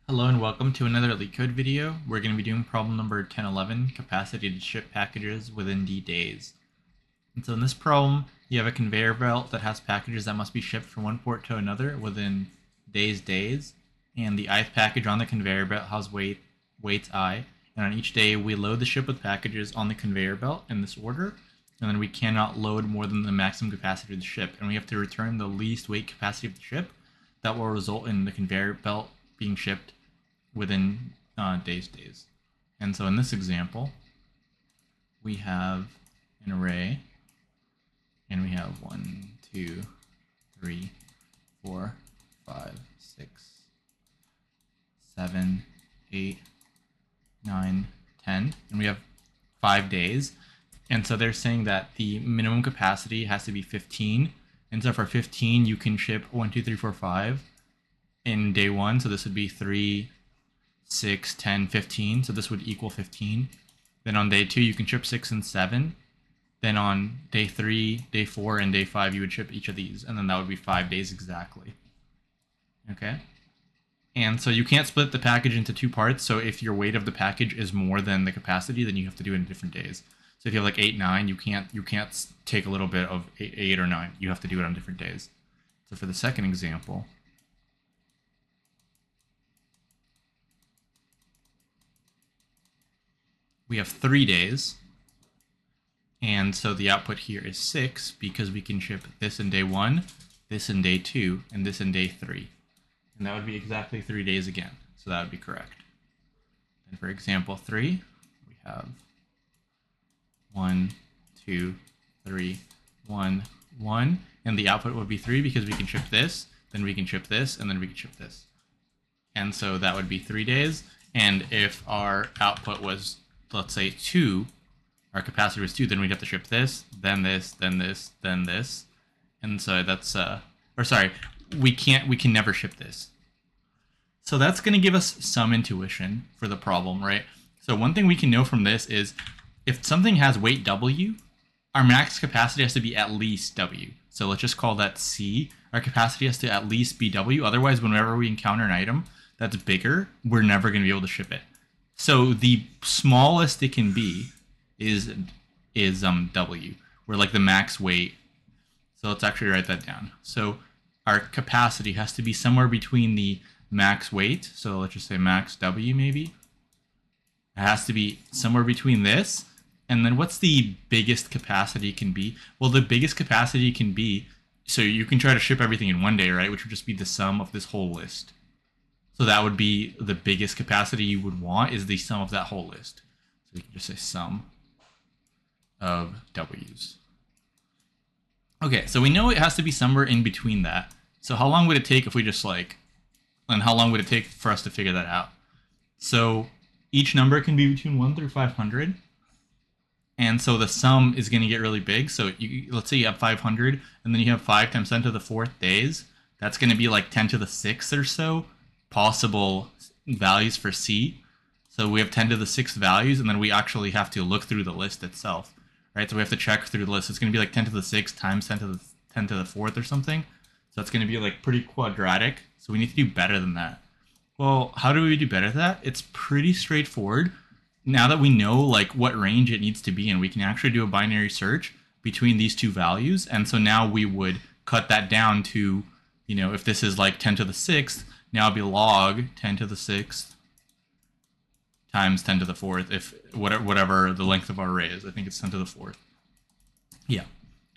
Hello and welcome to another LeetCode video. We're going to be doing problem number 1011, capacity to ship packages within D days. And so in this problem, you have a conveyor belt that has packages that must be shipped from one port to another within days, and the ith package on the conveyor belt has weights I, and on each day we load the ship with packages on the conveyor belt in this order, and then we cannot load more than the maximum capacity of the ship, and we have to return the least weight capacity of the ship. That will result in the conveyor belt being shipped within days. And so in this example, we have an array, and we have 1, 2, 3, 4, 5, 6, 7, 8, 9, 10, and we have 5 days. And so they're saying that the minimum capacity has to be 15. And so for 15, you can ship 1, 2, 3, 4, 5 in day 1. So this would be 3, 6, 10, 15. So this would equal 15. Then on day 2, you can ship 6 and 7. Then on day 3, day 4, and day 5, you would ship each of these. And then that would be 5 days exactly. Okay? And so you can't split the package into 2 parts. So if your weight of the package is more than the capacity, then you have to do it in different days. So if you have like 8, 9, you can't take a little bit of 8 or 9. You have to do it on different days. So for the second example, we have 3 days, and so the output here is 6 because we can ship this in day 1, this in day 2, and this in day 3. And that would be exactly 3 days again, so that would be correct. And for example 3, we have 1, 2, 3, 1, 1, and the output would be 3 because we can ship this, then we can ship this, and then we can ship this. And so that would be 3 days, and if our output was, let's say 2, our capacity was 2, then we'd have to ship this, then this, then this, then this. And so that's, we can never ship this. So that's going to give us some intuition for the problem, right? So one thing we can know from this is if something has weight W, our max capacity has to be at least W. So let's just call that C. Our capacity has to at least be W. Otherwise, whenever we encounter an item that's bigger, we're never going to be able to ship it. So the smallest it can be is W, where like the max weight. So let's actually write that down. So our capacity has to be somewhere between the max weight. So let's just say max W maybe. It has to be somewhere between this. And then what's the biggest capacity can be? Well, the biggest capacity can be, so you can try to ship everything in one day, right? Which would just be the sum of this whole list. So that would be the biggest capacity you would want is the sum of that whole list. So we can just say sum of W's. Okay, so we know it has to be somewhere in between that. So how long would it take if we just and how long would it take for us to figure that out? So each number can be between 1 through 500. And so the sum is going to get really big. So let's say you have 500, and then you have 5 times 10 to the 4th days. That's going to be like 10 to the 6th or so possible values for C. So we have 10 to the 6th values, and then we actually have to look through the list itself, right? So we have to check through the list. It's going to be like 10 to the 6th times 10 to the 4th or something. So it's going to be like pretty quadratic. So we need to do better than that. Well, how do we do better than that? It's pretty straightforward. Now that we know like what range it needs to be in, we can actually do a binary search between these two values. And so now we would cut that down to, if this is like 10 to the 6th, now it'd be log 10 to the 6th times 10 to the 4th, if whatever the length of our array is. I think it's 10 to the 4th. Yeah.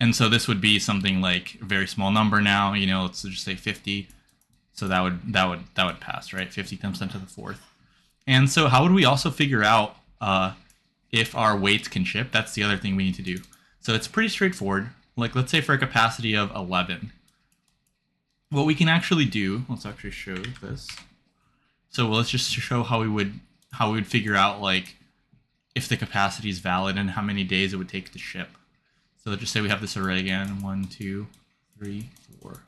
And so this would be something like a very small number now, let's just say 50. So that would pass, right? 50 times 10 to the 4th. And so how would we also figure out if our weights can ship? That's the other thing we need to do. So it's pretty straightforward. Like let's say for a capacity of 11, what we can actually do, let's actually show this. So let's just show how we would figure out like if the capacity is valid and how many days it would take to ship. So let's just say we have this array again, 1, 2, 3, 4,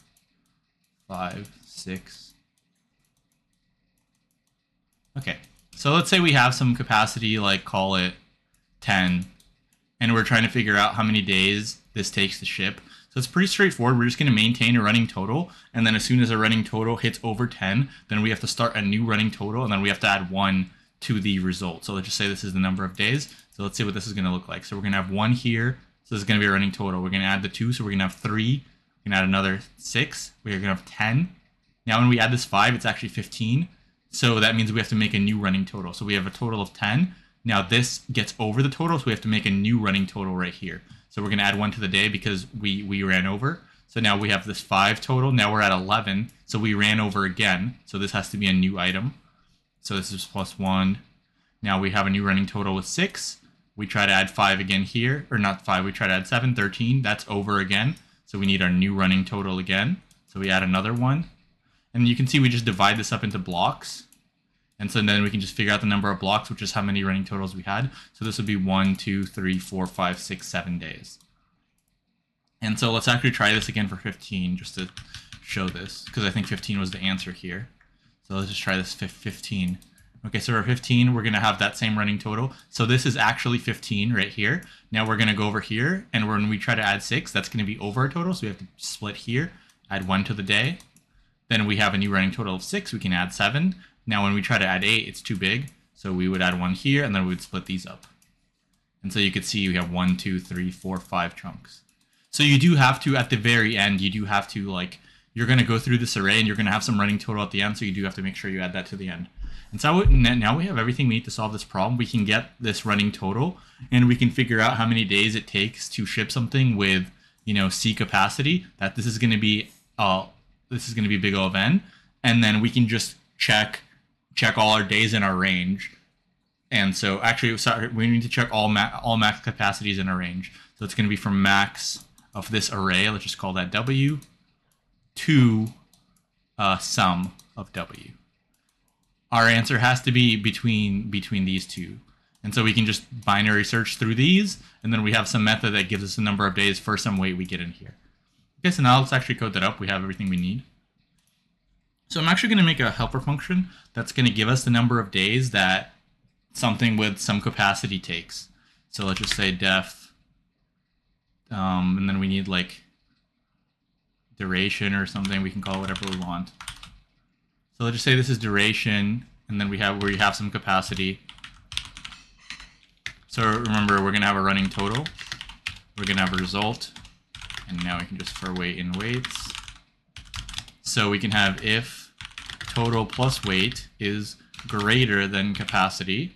5, 6. Okay, so let's say we have some capacity, like call it 10, and we're trying to figure out how many days this takes to ship. So it's pretty straightforward. We're just going to maintain a running total, and then as soon as a running total hits over 10, then we have to start a new running total, and then we have to add 1 to the result. So let's just say this is the number of days. So let's see what this is going to look like. So we're going to have 1 here. So this is going to be a running total. We're going to add the 2, so we're going to have 3. We're going to add another 6. We're going to have 10. Now when we add this 5, it's actually 15. So that means we have to make a new running total. So we have a total of 10. Now this gets over the total, so we have to make a new running total right here. So we're going to add 1 to the day because we ran over. So now we have this 5 total. Now we're at 11. So we ran over again. So this has to be a new item. So this is plus 1. Now we have a new running total with 6. We try to add 5 again here. Or not 5. We try to add 7, 13. That's over again. So we need our new running total again. So we add another 1. And you can see we just divide this up into blocks. And so then we can just figure out the number of blocks, which is how many running totals we had. So this would be 1, 2, 3, 4, 5, 6, 7 days. And so let's actually try this again for 15 just to show this, because I think 15 was the answer here. So let's just try this 15. Okay, so for 15, we're going to have that same running total. So this is actually 15 right here. Now we're going to go over here, and when we try to add 6, that's going to be over our total. So we have to split here, add 1 to the day. Then we have a new running total of 6. We can add 7. Now when we try to add 8, it's too big. So we would add 1 here, and then we would split these up. And so you could see we have 1, 2, 3, 4, 5 chunks. So you do have to, at the very end, you do have to, like, you're going to go through this array, and you're going to have some running total at the end, so you do have to make sure you add that to the end. And so now we have everything we need to solve this problem. We can get this running total, and we can figure out how many days it takes to ship something with, you know, C capacity. That this is going to be big O of n, and then we can just check all our days in our range. And so actually, sorry, we need to check all max capacities in our range. So it's going to be from max of this array, let's just call that W, to sum of W. Our answer has to be between these two. And so we can just binary search through these, and then we have some method that gives us a number of days for some weight we get in here. Okay, so now let's actually code that up. We have everything we need. So I'm actually going to make a helper function that's going to give us the number of days that something with some capacity takes. So let's just say def, and then we need like duration or something. We can call it whatever we want. So let's just say this is duration, and then we have some capacity. So remember, we're going to have a running total. We're going to have a result, and now we can just for weight and weights. So we can have if total plus weight is greater than capacity,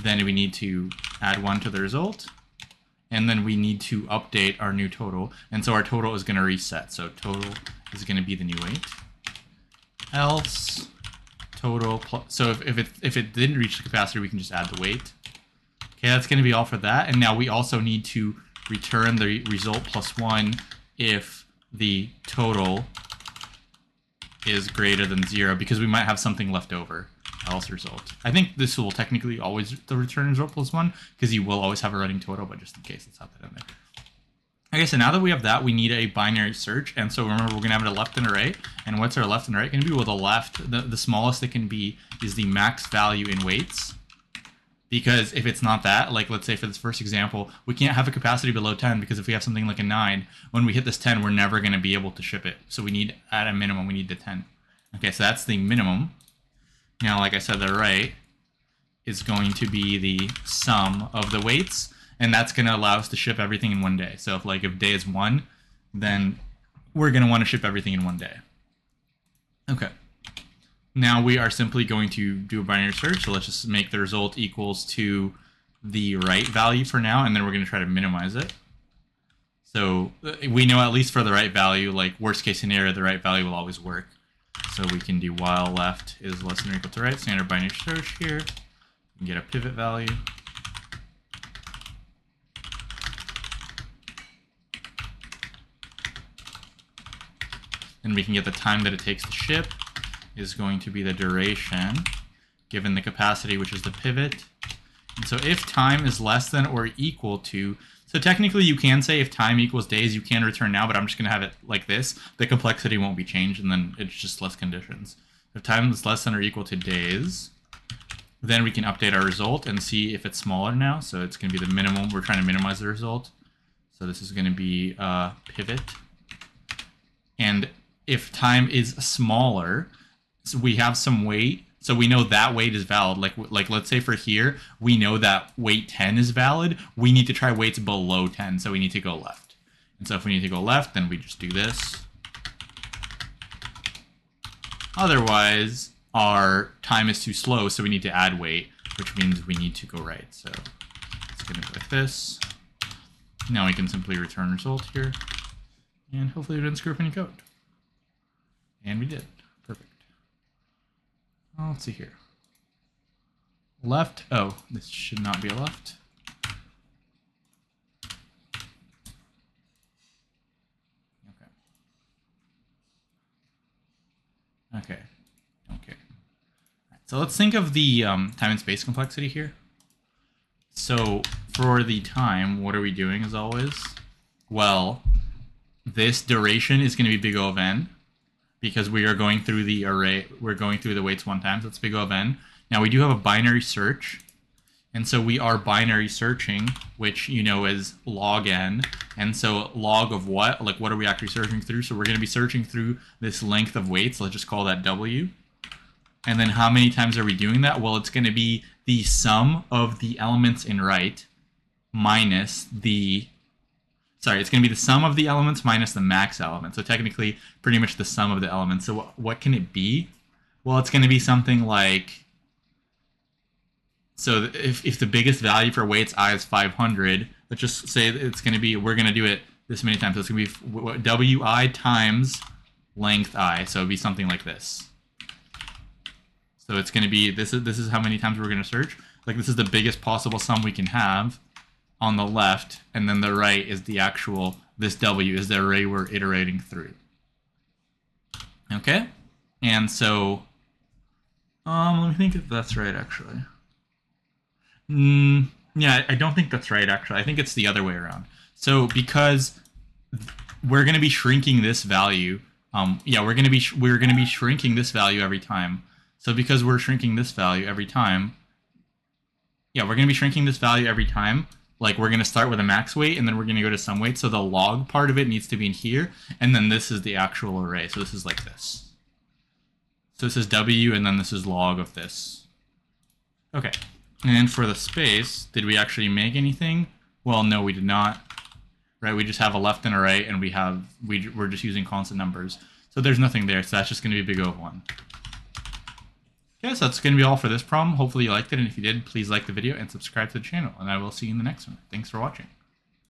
then we need to add 1 to the result, and then we need to update our new total. And so our total is going to reset. So total is going to be the new weight. Else total plus, so if it didn't reach the capacity, we can just add the weight. Okay, that's going to be all for that. And now we also need to return the result plus 1 if the total is greater than 0, because we might have something left over. Else result. I think this will technically always the return result plus 1, because you will always have a running total, but just in case, let's have that in there. Okay, so now that we have that, we need a binary search. And so remember, we're going to have a left and a right. And what's our left and right going to be? Well, the left, the smallest it can be is the max value in weights. Because if it's not that, like let's say for this first example, we can't have a capacity below 10, because if we have something like a 9, when we hit this 10, we're never going to be able to ship it. So we need, at a minimum, we need the 10. Okay, so that's the minimum. Now, like I said, the right is going to be the sum of the weights, and that's going to allow us to ship everything in one day. So if day is 1, then we're going to want to ship everything in one day. Okay. Now we are simply going to do a binary search. So let's just make the result equals to the right value for now, and then we're going to try to minimize it. So we know at least for the right value, like worst case scenario, the right value will always work. So we can do while left is less than or equal to right, standard binary search here. We can get a pivot value. And we can get the time that it takes to ship is going to be the duration given the capacity, which is the pivot. And so if time is less than or equal to, so technically you can say if time equals days, you can return now, but I'm just going to have it like this. The complexity won't be changed, and then it's just less conditions. If time is less than or equal to days, then we can update our result and see if it's smaller now. So it's going to be the minimum. We're trying to minimize the result. So this is going to be pivot. And if time is smaller, so we have some weight. So we know that weight is valid. Like let's say for here, we know that weight 10 is valid. We need to try weights below 10. So we need to go left. And so if we need to go left, then we just do this. Otherwise, our time is too slow, so we need to add weight, which means we need to go right. So it's going to go like this. Now we can simply return result here. And hopefully we didn't screw up any code. And we did. Perfect. Let's see here. Left. Oh, this should not be a left. Okay. So let's think of the time and space complexity here. So for the time, what are we doing as always? Well, this duration is going to be big O of n because we are going through the array. We're going through the weights one time, so it's big O of n. Now we do have a binary search. And so we are binary searching, which you know is log n. And so log of what? Like what are we actually searching through? So we're going to be searching through this length of weights. Let's just call that W. And then how many times are we doing that? Well, it's going to be the sum of the elements in right minus the... Sorry, it's going to be the sum of the elements minus the max element. So technically, pretty much the sum of the elements. So what can it be? Well, it's going to be something like... So if the biggest value for weights I is 500, let's just say it's going to be, we're going to do it this many times. So it's going to be Wi times length I. So it'd be something like this. So it's going to be, this is how many times we're going to search. Like this is the biggest possible sum we can have on the left. And then the right is the actual, this W is the array we're iterating through. Okay. And so, let me think if that's right actually. Yeah, I don't think that's right, actually. I think it's the other way around. So because we're going to be shrinking this value, yeah, we're going to be shrinking this value every time. So because we're shrinking this value every time, yeah, we're going to be shrinking this value every time. Like we're going to start with a max weight, and then we're going to go to some weight. So the log part of it needs to be in here, and then this is the actual array. So this is like this. So this is W, and then this is log of this. Okay. And for the space, did we actually make anything? Well, no, we did not. Right? We just have a left and a right, and we're just using constant numbers. So there's nothing there. So that's just going to be big O of 1. Okay, so that's going to be all for this problem. Hopefully you liked it, and if you did, please like the video and subscribe to the channel, and I will see you in the next one. Thanks for watching.